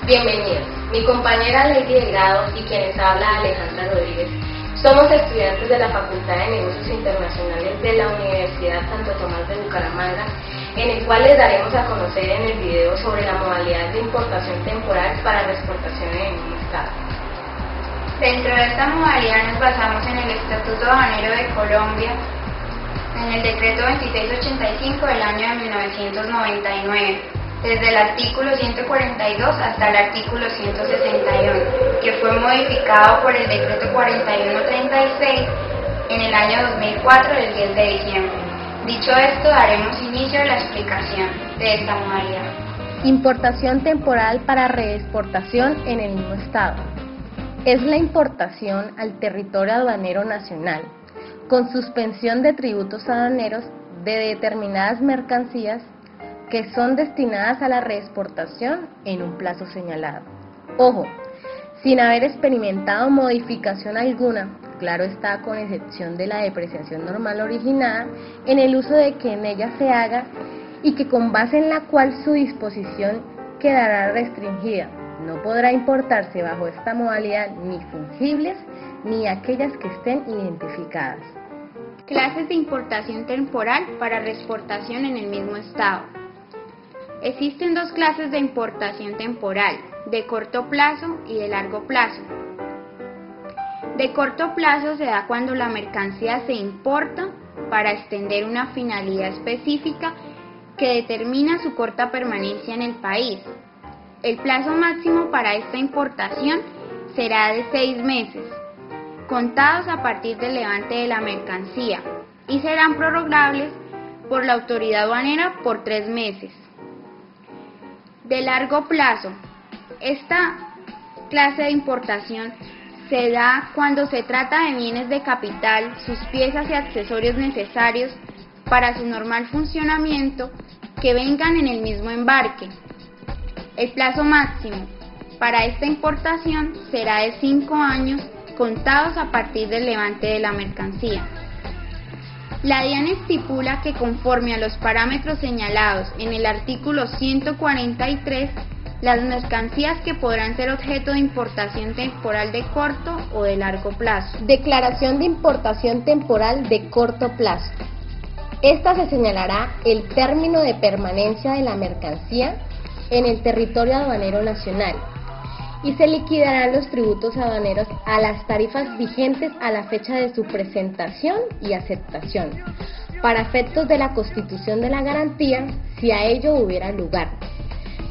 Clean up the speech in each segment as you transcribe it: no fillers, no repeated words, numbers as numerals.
Bienvenidos, mi compañera Lady Delgado y quienes habla Alejandra Rodríguez. Somos estudiantes de la Facultad de Negocios Internacionales de la Universidad Santo Tomás de Bucaramanga, en el cual les daremos a conocer en el video sobre la modalidad de importación temporal para la exportación en el mismo estado. Dentro de esta modalidad nos basamos en el Estatuto Aduanero de Colombia, en el Decreto 2685 del año de 1999, desde el artículo 142 hasta el artículo 161, que fue modificado por el Decreto 4136 en el año 2004 del 10 de diciembre. Dicho esto, daremos inicio a la explicación de esta modalidad. Importación temporal para reexportación en el mismo estado. Es la importación al territorio aduanero nacional, con suspensión de tributos aduaneros de determinadas mercancías que son destinadas a la reexportación en un plazo señalado. Ojo, sin haber experimentado modificación alguna, claro está, con excepción de la depreciación normal originada en el uso de que en ella se haga y que con base en la cual su disposición quedará restringida. No podrá importarse bajo esta modalidad ni fungibles ni aquellas que estén identificadas. Clases de importación temporal para reexportación en el mismo estado. Existen dos clases de importación temporal, de corto plazo y de largo plazo. De corto plazo se da cuando la mercancía se importa para extender una finalidad específica que determina su corta permanencia en el país. El plazo máximo para esta importación será de 6 meses, contados a partir del levante de la mercancía, y serán prorrogables por la autoridad aduanera por 3 meses. De largo plazo, esta clase de importación se da cuando se trata de bienes de capital, sus piezas y accesorios necesarios para su normal funcionamiento que vengan en el mismo embarque. El plazo máximo para esta importación será de 5 años contados a partir del levante de la mercancía. La DIAN estipula que conforme a los parámetros señalados en el artículo 143, las mercancías que podrán ser objeto de importación temporal de corto o de largo plazo. Declaración de importación temporal de corto plazo. Esta se señalará el término de permanencia de la mercancía en el territorio aduanero nacional y se liquidarán los tributos aduaneros a las tarifas vigentes a la fecha de su presentación y aceptación, para efectos de la constitución de la garantía, si a ello hubiera lugar.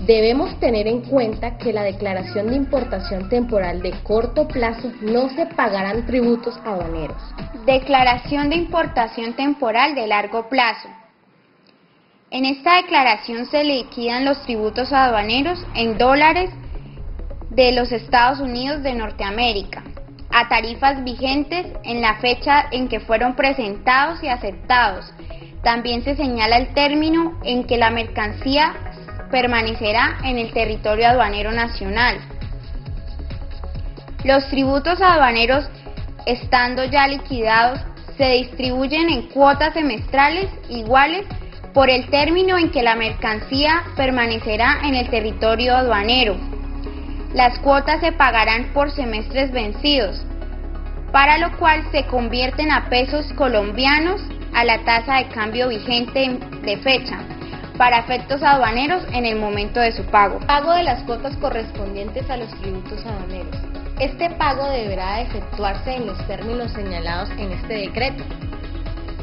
Debemos tener en cuenta que la declaración de importación temporal de corto plazo no se pagarán tributos aduaneros. Declaración de importación temporal de largo plazo. En esta declaración se liquidan los tributos aduaneros en dólares de los Estados Unidos de Norteamérica, a tarifas vigentes en la fecha en que fueron presentados y aceptados. También se señala el término en que la mercancía permanecerá en el territorio aduanero nacional. Los tributos aduaneros, estando ya liquidados, se distribuyen en cuotas semestrales iguales por el término en que la mercancía permanecerá en el territorio aduanero. Las cuotas se pagarán por semestres vencidos, para lo cual se convierten a pesos colombianos a la tasa de cambio vigente de fecha, para efectos aduaneros en el momento de su pago. Pago de las cuotas correspondientes a los tributos aduaneros. Este pago deberá efectuarse en los términos señalados en este decreto.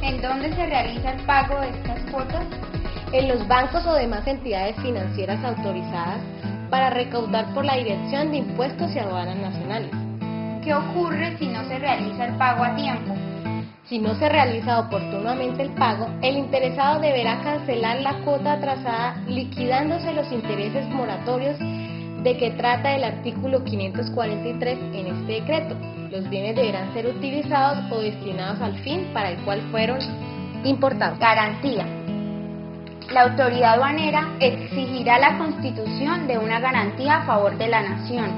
¿En dónde se realiza el pago de estas cuotas? En los bancos o demás entidades financieras autorizadas para recaudar por la Dirección de Impuestos y Aduanas Nacionales. ¿Qué ocurre si no se realiza el pago a tiempo? Si no se realiza oportunamente el pago, el interesado deberá cancelar la cuota atrasada liquidándose los intereses moratorios de que trata el artículo 543 en este decreto. Los bienes deberán ser utilizados o destinados al fin para el cual fueron importados. Garantía. La autoridad aduanera exigirá la constitución de una garantía a favor de la nación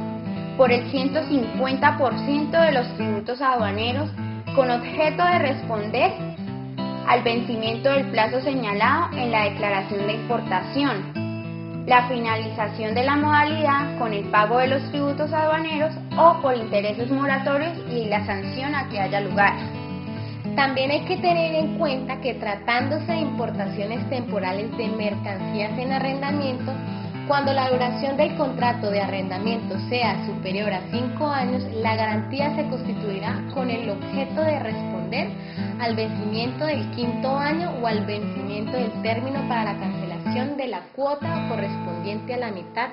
por el 150% de los tributos aduaneros con objeto de responder al vencimiento del plazo señalado en la declaración de importación. la finalización de la modalidad con el pago de los tributos aduaneros o por intereses moratorios y la sanción a que haya lugar. También hay que tener en cuenta que tratándose de importaciones temporales de mercancías en arrendamiento, cuando la duración del contrato de arrendamiento sea superior a 5 años, la garantía se constituirá con el objeto de responder al vencimiento del 5º año o al vencimiento del término para la cancelación de la cuota correspondiente a la mitad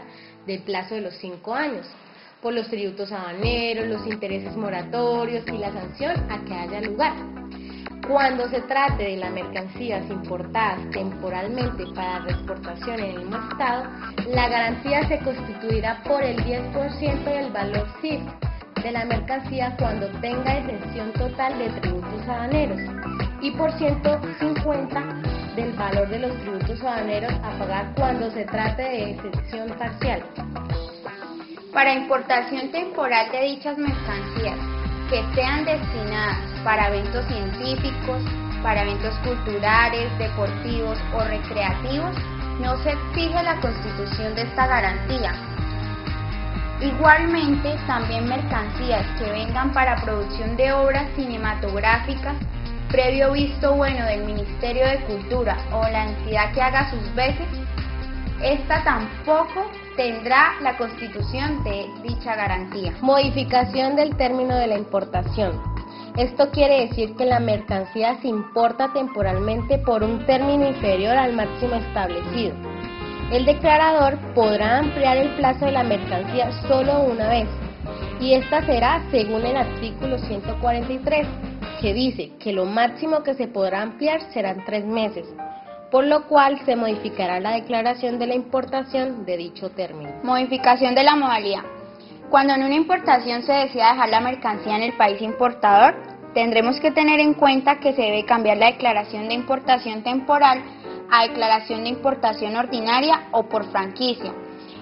del plazo de los 5 años, por los tributos aduaneros, los intereses moratorios y la sanción a que haya lugar. Cuando se trate de las mercancías importadas temporalmente para reexportación en el mismo estado, la garantía se constituirá por el 10% del valor CIF de la mercancía cuando tenga exención total de tributos aduaneros y por 150 del valor de los tributos aduaneros a pagar cuando se trate de exención parcial. Para importación temporal de dichas mercancías que sean destinadas para eventos científicos, para eventos culturales, deportivos o recreativos, no se exige la constitución de esta garantía. Igualmente, también mercancías que vengan para producción de obras cinematográficas, previo visto bueno del Ministerio de Cultura o la entidad que haga sus veces, esta tampoco tendrá la constitución de dicha garantía. Modificación del término de la importación. Esto quiere decir que la mercancía se importa temporalmente por un término inferior al máximo establecido. El declarador podrá ampliar el plazo de la mercancía solo una vez, y esta será según el artículo 143, que dice que lo máximo que se podrá ampliar serán 3 meses, por lo cual se modificará la declaración de la importación de dicho término. Modificación de la modalidad. Cuando en una importación se decida dejar la mercancía en el país importador, tendremos que tener en cuenta que se debe cambiar la declaración de importación temporal a declaración de importación ordinaria o por franquicia,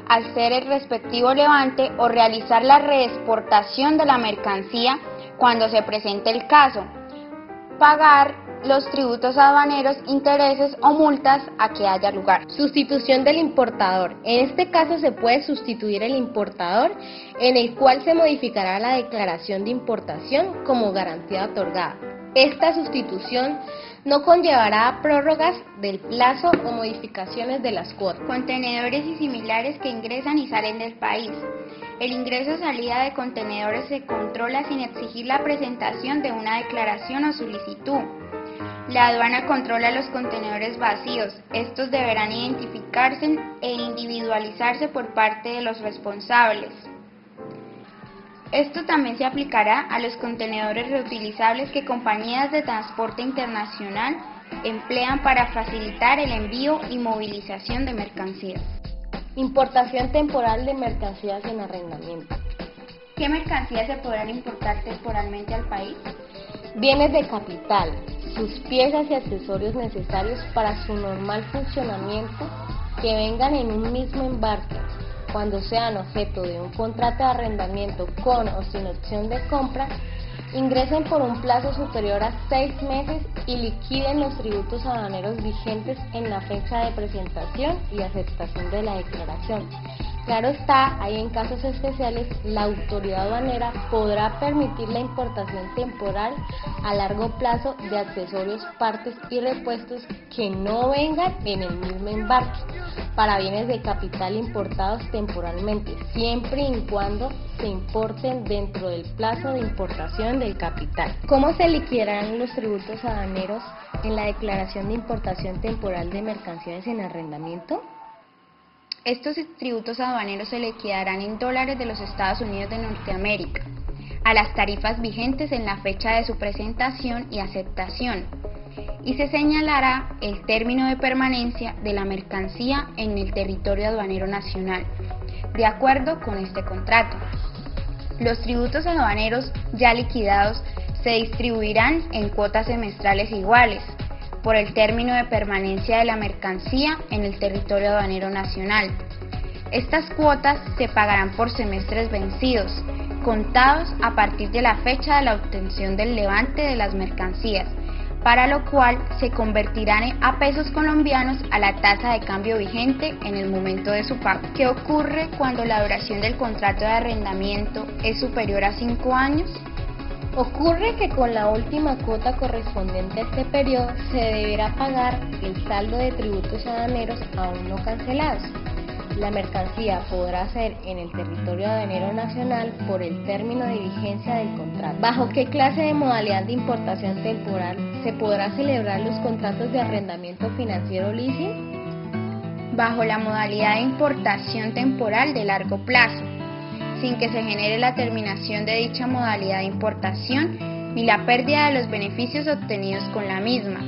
al ser el respectivo levante o realizar la reexportación de la mercancía cuando se presente el caso, pagar los tributos aduaneros, intereses o multas a que haya lugar. Sustitución del importador. En este caso se puede sustituir el importador, en el cual se modificará la declaración de importación como garantía otorgada. Esta sustitución no conllevará prórrogas del plazo o modificaciones de las cuotas. Contenedores y similares que ingresan y salen del país. El ingreso o salida de contenedores se controla sin exigir la presentación de una declaración o solicitud. La aduana controla los contenedores vacíos. Estos deberán identificarse e individualizarse por parte de los responsables. Esto también se aplicará a los contenedores reutilizables que compañías de transporte internacional emplean para facilitar el envío y movilización de mercancías. Importación temporal de mercancías en arrendamiento. ¿Qué mercancías se podrán importar temporalmente al país? Bienes de capital, sus piezas y accesorios necesarios para su normal funcionamiento que vengan en un mismo embarque, cuando sean objeto de un contrato de arrendamiento con o sin opción de compra, ingresen por un plazo superior a 6 meses y liquiden los tributos aduaneros vigentes en la fecha de presentación y aceptación de la declaración. Claro está, ahí en casos especiales, la autoridad aduanera podrá permitir la importación temporal a largo plazo de accesorios, partes y repuestos que no vengan en el mismo embarque para bienes de capital importados temporalmente, siempre y cuando se importen dentro del plazo de importación del capital. ¿Cómo se liquidarán los tributos aduaneros en la declaración de importación temporal de mercancías en arrendamiento? Estos tributos aduaneros se liquidarán en dólares de los Estados Unidos de Norteamérica, a las tarifas vigentes en la fecha de su presentación y aceptación, y se señalará el término de permanencia de la mercancía en el territorio aduanero nacional, de acuerdo con este contrato. Los tributos aduaneros ya liquidados se distribuirán en cuotas semestrales iguales, por el término de permanencia de la mercancía en el territorio aduanero nacional. Estas cuotas se pagarán por semestres vencidos, contados a partir de la fecha de la obtención del levante de las mercancías, para lo cual se convertirán a pesos colombianos a la tasa de cambio vigente en el momento de su pago. ¿Qué ocurre cuando la duración del contrato de arrendamiento es superior a 5 años? Ocurre que con la última cuota correspondiente a este periodo se deberá pagar el saldo de tributos aduaneros aún no cancelados. La mercancía podrá ser en el territorio aduanero nacional por el término de vigencia del contrato. ¿Bajo qué clase de modalidad de importación temporal se podrá celebrar los contratos de arrendamiento financiero leasing? Bajo la modalidad de importación temporal de largo plazo, sin que se genere la terminación de dicha modalidad de importación ni la pérdida de los beneficios obtenidos con la misma.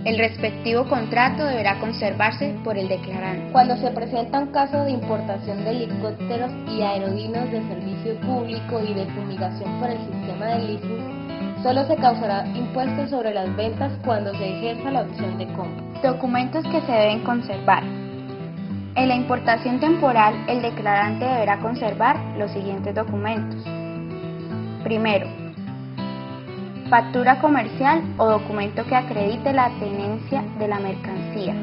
El respectivo contrato deberá conservarse por el declarante. Cuando se presenta un caso de importación de helicópteros y aerodinos de servicio público y de fumigación por el sistema de leasing, solo se causará impuesto sobre las ventas cuando se ejerza la opción de compra. Documentos que se deben conservar. En la importación temporal, el declarante deberá conservar los siguientes documentos. Primero, factura comercial o documento que acredite la tenencia de la mercancía.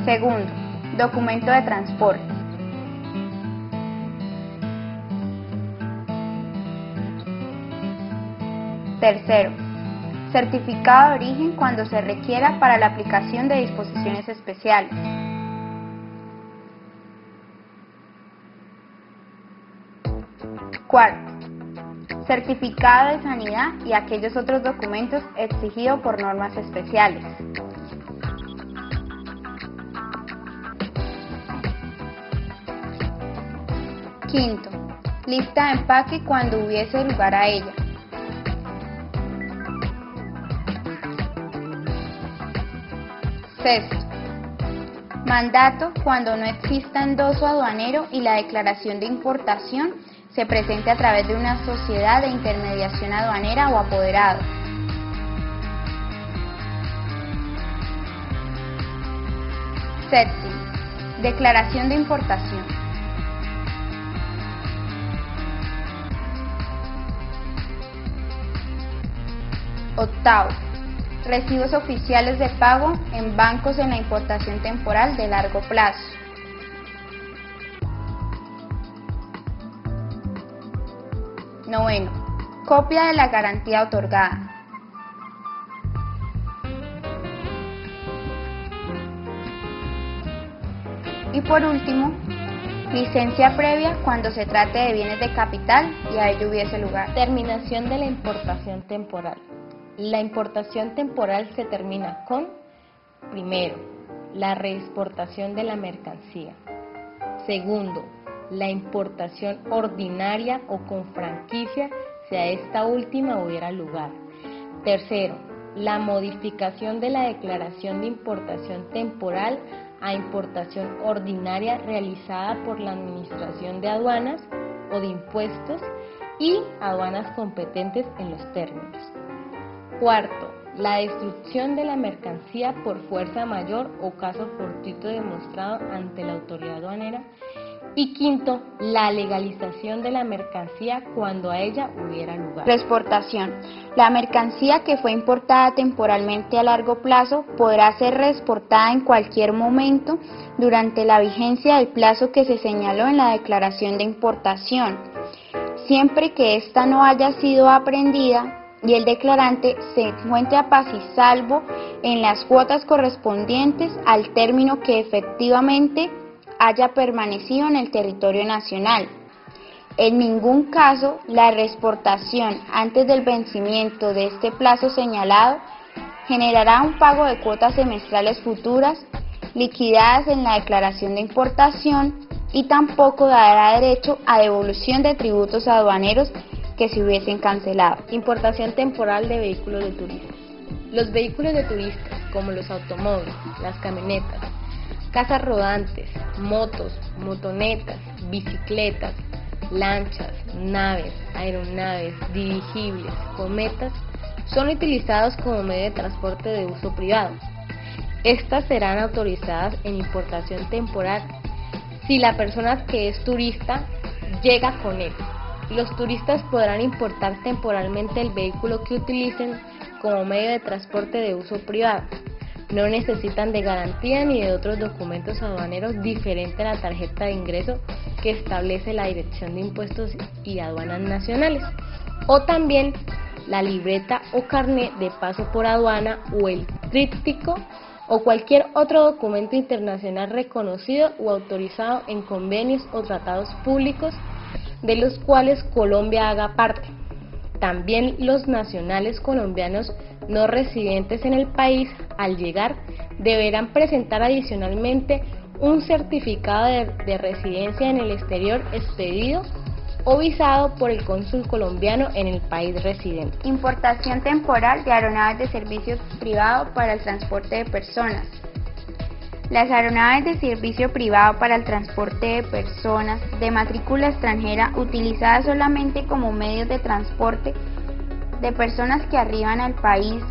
Segundo, documento de transporte. Tercero, certificado de origen cuando se requiera para la aplicación de disposiciones especiales. Cuarto, certificado de sanidad y aquellos otros documentos exigidos por normas especiales. Quinto, lista de empaque cuando hubiese lugar a ella. Sexto, mandato cuando no exista endoso aduanero y la declaración de importación se presente a través de una sociedad de intermediación aduanera o apoderado. Séptimo, declaración de importación. Octavo, recibos oficiales de pago en bancos en la importación temporal de largo plazo. Noveno, copia de la garantía otorgada. Y por último, licencia previa cuando se trate de bienes de capital y a ello hubiese lugar. Terminación de la importación temporal. La importación temporal se termina con, primero, la reexportación de la mercancía. Segundo, la importación ordinaria o con franquicia si a esta última hubiera lugar. Tercero, la modificación de la declaración de importación temporal a importación ordinaria realizada por la Administración de Aduanas o de Impuestos y aduanas competentes en los términos. Cuarto, la destrucción de la mercancía por fuerza mayor o caso fortuito demostrado ante la autoridad aduanera. Y quinto, la legalización de la mercancía cuando a ella hubiera lugar. Reexportación. La mercancía que fue importada temporalmente a largo plazo podrá ser reexportada en cualquier momento durante la vigencia del plazo que se señaló en la declaración de importación, siempre que ésta no haya sido aprehendida y el declarante se encuentre a paz y salvo en las cuotas correspondientes al término que efectivamente haya permanecido en el territorio nacional. En ningún caso, la reexportación antes del vencimiento de este plazo señalado generará un pago de cuotas semestrales futuras liquidadas en la declaración de importación y tampoco dará derecho a devolución de tributos aduaneros que se hubiesen cancelado. Importación temporal de vehículos de turistas. Los vehículos de turistas, como los automóviles, las camionetas, casas rodantes, motos, motonetas, bicicletas, lanchas, naves, aeronaves, dirigibles, cometas, son utilizados como medio de transporte de uso privado. Estas serán autorizadas en importación temporal si la persona que es turista llega con él, Los turistas podrán importar temporalmente el vehículo que utilicen como medio de transporte de uso privado. No necesitan de garantía ni de otros documentos aduaneros diferentes a la tarjeta de ingreso que establece la Dirección de Impuestos y Aduanas Nacionales, o también la libreta o carnet de paso por aduana o el tríptico o cualquier otro documento internacional reconocido o autorizado en convenios o tratados públicos de los cuales Colombia haga parte. También los nacionales colombianos no residentes en el país, al llegar, deberán presentar adicionalmente un certificado de residencia en el exterior expedido o visado por el cónsul colombiano en el país residente. Importación temporal de aeronaves de servicio privado para el transporte de personas. Las aeronaves de servicio privado para el transporte de personas de matrícula extranjera utilizadas solamente como medios de transporte de personas que arriban al país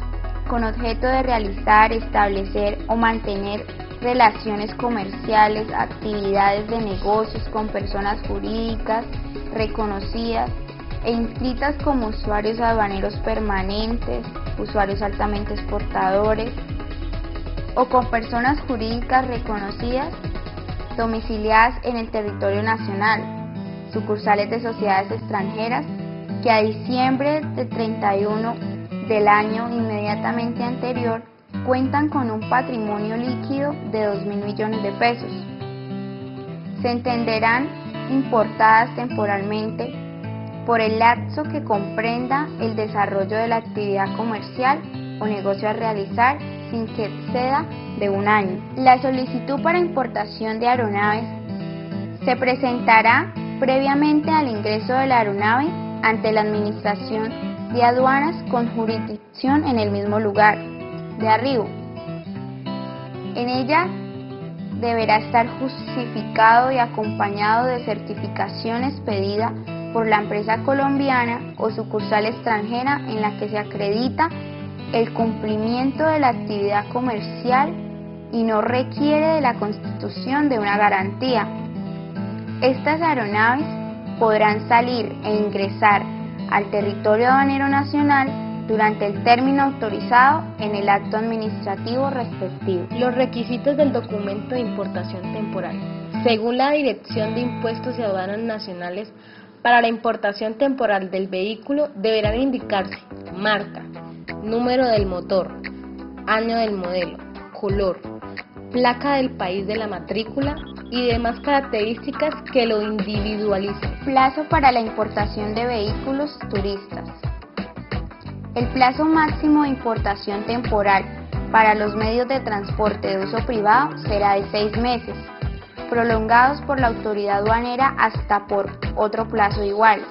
con objeto de realizar, establecer o mantener relaciones comerciales, actividades de negocios con personas jurídicas reconocidas e inscritas como usuarios aduaneros permanentes, usuarios altamente exportadores o con personas jurídicas reconocidas domiciliadas en el territorio nacional, sucursales de sociedades extranjeras que a diciembre de 31 del año inmediatamente anterior cuentan con un patrimonio líquido de 2.000 millones de pesos. Se entenderán importadas temporalmente por el lapso que comprenda el desarrollo de la actividad comercial o negocio a realizar sin que exceda de un año. La solicitud para importación de aeronaves se presentará previamente al ingreso de la aeronave ante la Administración de Aduanas con jurisdicción en el mismo lugar de arribo. En ella deberá estar justificado y acompañado de certificación expedida por la empresa colombiana o sucursal extranjera en la que se acredita el cumplimiento de la actividad comercial y no requiere de la constitución de una garantía. Estas aeronaves podrán salir e ingresar al territorio aduanero nacional durante el término autorizado en el acto administrativo respectivo. Los requisitos del documento de importación temporal. Según la Dirección de Impuestos y Aduanas Nacionales, para la importación temporal del vehículo deberán indicarse marca, número del motor, año del modelo, color, placa del país de la matrícula y demás características que lo individualicen. Plazo para la importación de vehículos turistas. El plazo máximo de importación temporal para los medios de transporte de uso privado será de 6 meses, prolongados por la autoridad aduanera hasta por otro plazo igual,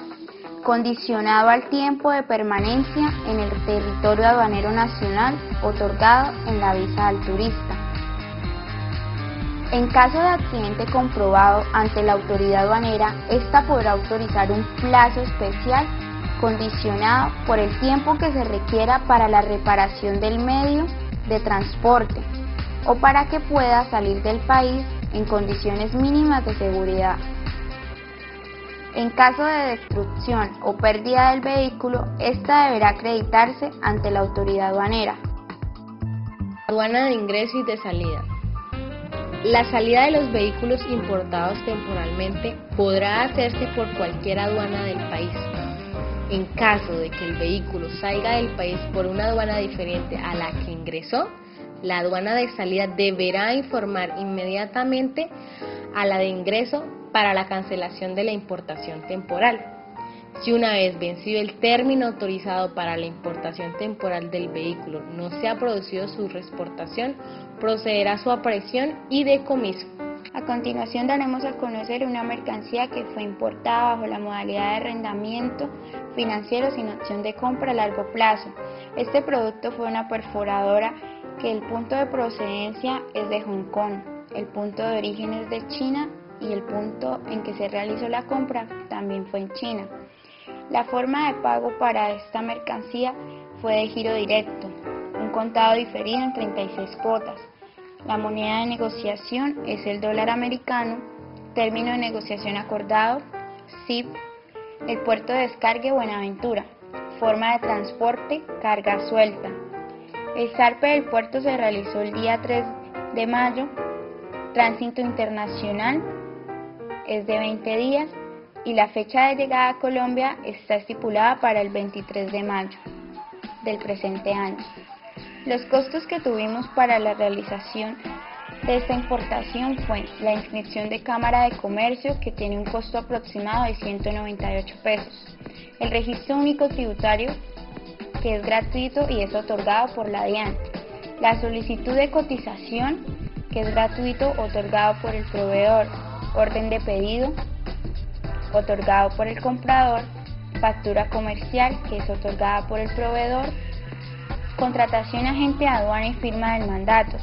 condicionado al tiempo de permanencia en el territorio aduanero nacional otorgado en la visa al turista. En caso de accidente comprobado ante la autoridad aduanera, ésta podrá autorizar un plazo especial condicionado por el tiempo que se requiera para la reparación del medio de transporte o para que pueda salir del país en condiciones mínimas de seguridad. En caso de destrucción o pérdida del vehículo, esta deberá acreditarse ante la autoridad aduanera. Aduana de ingreso y de salida. La salida de los vehículos importados temporalmente podrá hacerse por cualquier aduana del país. En caso de que el vehículo salga del país por una aduana diferente a la que ingresó, la aduana de salida deberá informar inmediatamente a la de ingreso para la cancelación de la importación temporal. Si una vez vencido el término autorizado para la importación temporal del vehículo no se ha producido su reexportación, procederá a su aprehensión y decomiso. A continuación daremos a conocer una mercancía que fue importada bajo la modalidad de arrendamiento financiero sin opción de compra a largo plazo. Este producto fue una perforadora que el punto de procedencia es de Hong Kong, el punto de origen es de China y el punto en que se realizó la compra también fue en China. La forma de pago para esta mercancía fue de giro directo, un contado diferido en 36 cuotas. La moneda de negociación es el dólar americano, término de negociación acordado, CIF, El puerto de descargue Buenaventura. Forma de transporte, carga suelta. El zarpe del puerto se realizó el día 3 de mayo. Tránsito internacional es de 20 días y la fecha de llegada a Colombia está estipulada para el 23 de mayo del presente año. Los costos que tuvimos para la realización de esta importación fue la inscripción de Cámara de Comercio, que tiene un costo aproximado de 198 pesos, el registro único tributario, que es gratuito y es otorgado por la DIAN, la solicitud de cotización, que es gratuito, otorgado por el proveedor, orden de pedido, otorgado por el comprador, factura comercial, que es otorgada por el proveedor, contratación agente de aduana y firma del mandato.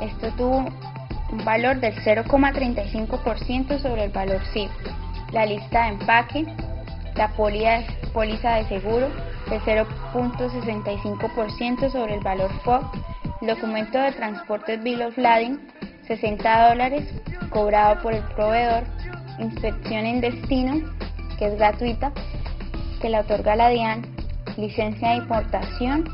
Esto tuvo un valor del 0,35% sobre el valor CIF. La lista de empaque, la póliza de seguro del 0,65% sobre el valor FOB, el documento de transporte Bill of Lading, $60, cobrado por el proveedor, inspección en destino, que es gratuita, que la otorga la DIAN, licencia de importación,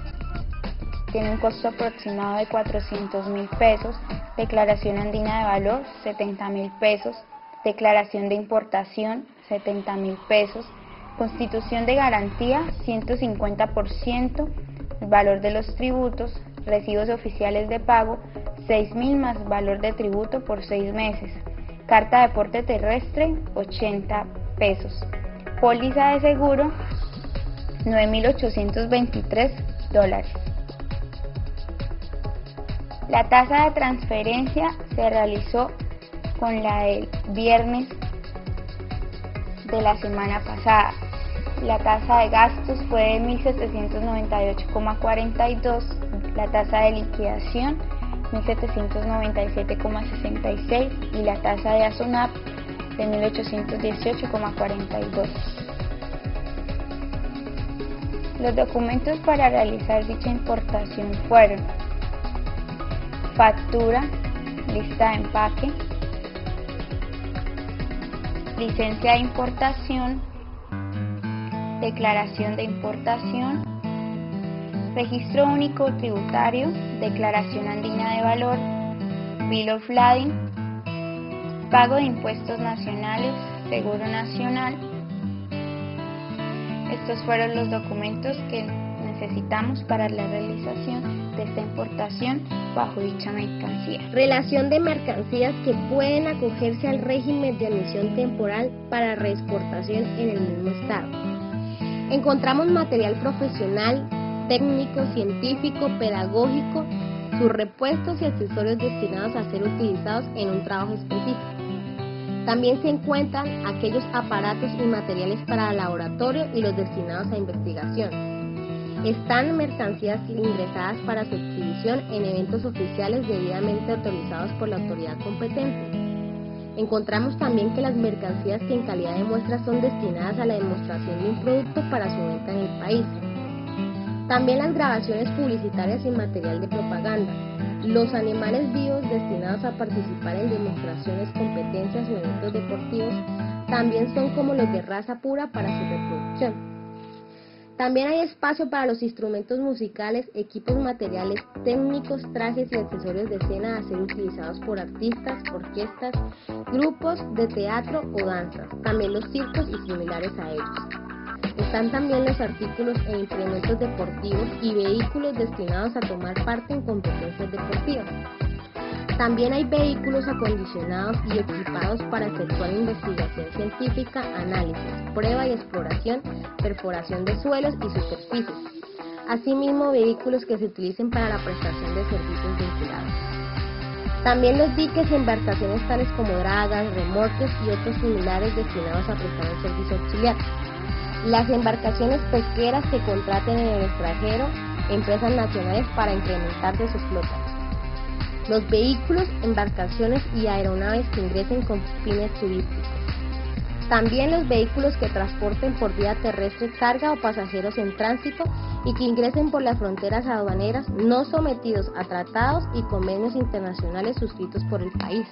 tiene un costo aproximado de 400.000 pesos, declaración andina de valor, 70.000 pesos, declaración de importación, 70.000 pesos, constitución de garantía, 150%, el valor de los tributos, recibos oficiales de pago, 6.000 más valor de tributo por 6 meses, carta de porte terrestre, 80 pesos, póliza de seguro, $9.823. La tasa de transferencia se realizó con la del viernes de la semana pasada. La tasa de gastos fue de 1.798,42, la tasa de liquidación 1.797,66 y la tasa de ASONAP de 1.818,42. Los documentos para realizar dicha importación fueron factura, lista de empaque, licencia de importación, declaración de importación, registro único tributario, declaración andina de valor, Bill of Lading, pago de impuestos nacionales, seguro nacional. Estos fueron los documentos que necesitamos para la realización de esta importación bajo dicha mercancía. Relación de mercancías que pueden acogerse al régimen de admisión temporal para reexportación en el mismo estado. Encontramos material profesional, técnico, científico, pedagógico, sus repuestos y accesorios destinados a ser utilizados en un trabajo específico. También se encuentran aquellos aparatos y materiales para laboratorio y los destinados a investigación. Están mercancías ingresadas para su exhibición en eventos oficiales debidamente autorizados por la autoridad competente. Encontramos también que las mercancías que en calidad de muestra son destinadas a la demostración de un producto para su venta en el país. También las grabaciones publicitarias y material de propaganda. Los animales vivos destinados a participar en demostraciones, competencias o eventos deportivos también son como los de raza pura para su reproducción. También hay espacio para los instrumentos musicales, equipos materiales técnicos, trajes y accesorios de escena a ser utilizados por artistas, orquestas, grupos de teatro o danzas, también los circos y similares a ellos. Están también los artículos e implementos deportivos y vehículos destinados a tomar parte en competencias deportivas. También hay vehículos acondicionados y equipados para efectuar investigación científica, análisis, prueba y exploración, perforación de suelos y superficies. Asimismo, vehículos que se utilicen para la prestación de servicios vinculados. También los diques y embarcaciones tales como dragas, remolques y otros similares destinados a prestar un servicio auxiliar. Las embarcaciones pesqueras que contraten en el extranjero empresas nacionales para incrementar de sus flotas. Los vehículos, embarcaciones y aeronaves que ingresen con fines turísticos. También los vehículos que transporten por vía terrestre carga o pasajeros en tránsito y que ingresen por las fronteras aduaneras no sometidos a tratados y convenios internacionales suscritos por el país.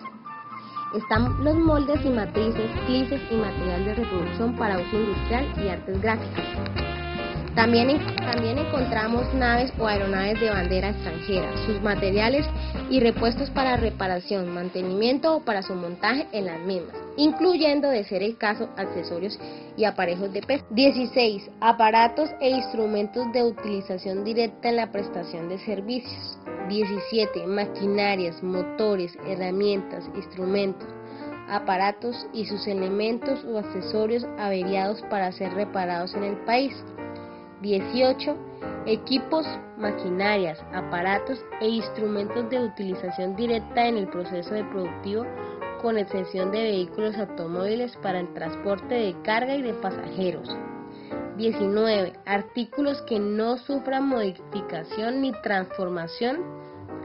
Están los moldes y matrices, plices y material de reproducción para uso industrial y artes gráficas. También encontramos naves o aeronaves de bandera extranjera, sus materiales y repuestos para reparación, mantenimiento o para su montaje en las mismas, incluyendo, de ser el caso, accesorios y aparejos de pesca. 16. Aparatos e instrumentos de utilización directa en la prestación de servicios. 17. Maquinarias, motores, herramientas, instrumentos, aparatos y sus elementos o accesorios averiados para ser reparados en el país. 18. Equipos, maquinarias, aparatos e instrumentos de utilización directa en el proceso de productivo, con excepción de vehículos automóviles para el transporte de carga y de pasajeros. 19. Artículos que no sufran modificación ni transformación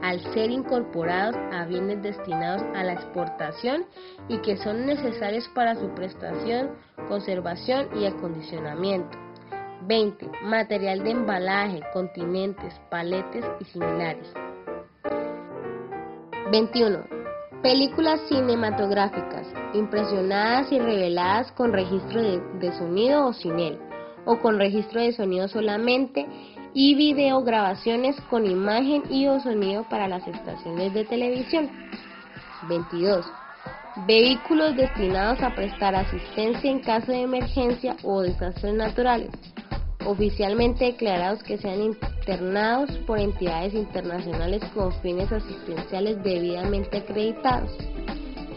al ser incorporados a bienes destinados a la exportación y que son necesarios para su prestación, conservación y acondicionamiento. 20. Material de embalaje, continentes, paletes y similares. 21. Películas cinematográficas, impresionadas y reveladas con registro de sonido o sin él, o con registro de sonido solamente, y videograbaciones con imagen y o sonido para las estaciones de televisión. 22. Vehículos destinados a prestar asistencia en caso de emergencia o desastres naturales, oficialmente declarados que sean internados por entidades internacionales con fines asistenciales debidamente acreditados.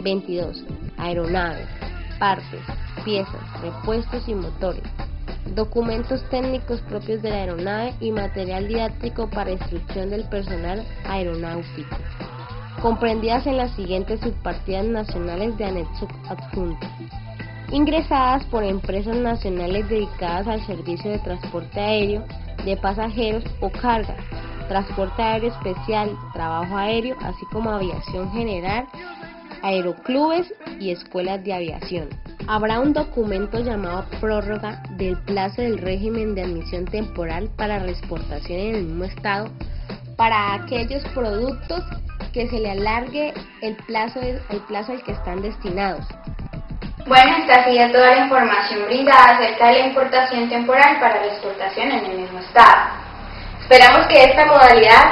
22. Aeronaves, partes, piezas, repuestos y motores, documentos técnicos propios de la aeronave y material didáctico para instrucción del personal aeronáutico, comprendidas en las siguientes subpartidas nacionales de anexo adjunto, ingresadas por empresas nacionales dedicadas al servicio de transporte aéreo de pasajeros o carga, transporte aéreo especial, trabajo aéreo, así como aviación general, aeroclubes y escuelas de aviación. Habrá un documento llamado prórroga del plazo del régimen de admisión temporal para reexportación en el mismo estado para aquellos productos que se le alargue el plazo al que están destinados. Bueno, esta ha sido toda la información brindada acerca de la importación temporal para la exportación en el mismo estado. Esperamos que esta modalidad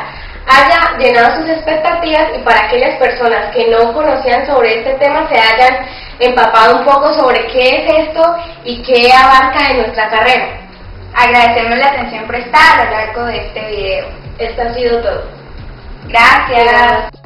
haya llenado sus expectativas y para aquellas personas que no conocían sobre este tema se hayan empapado un poco sobre qué es esto y qué abarca en nuestra carrera. Agradecemos la atención prestada a lo largo de este video. Esto ha sido todo. Gracias.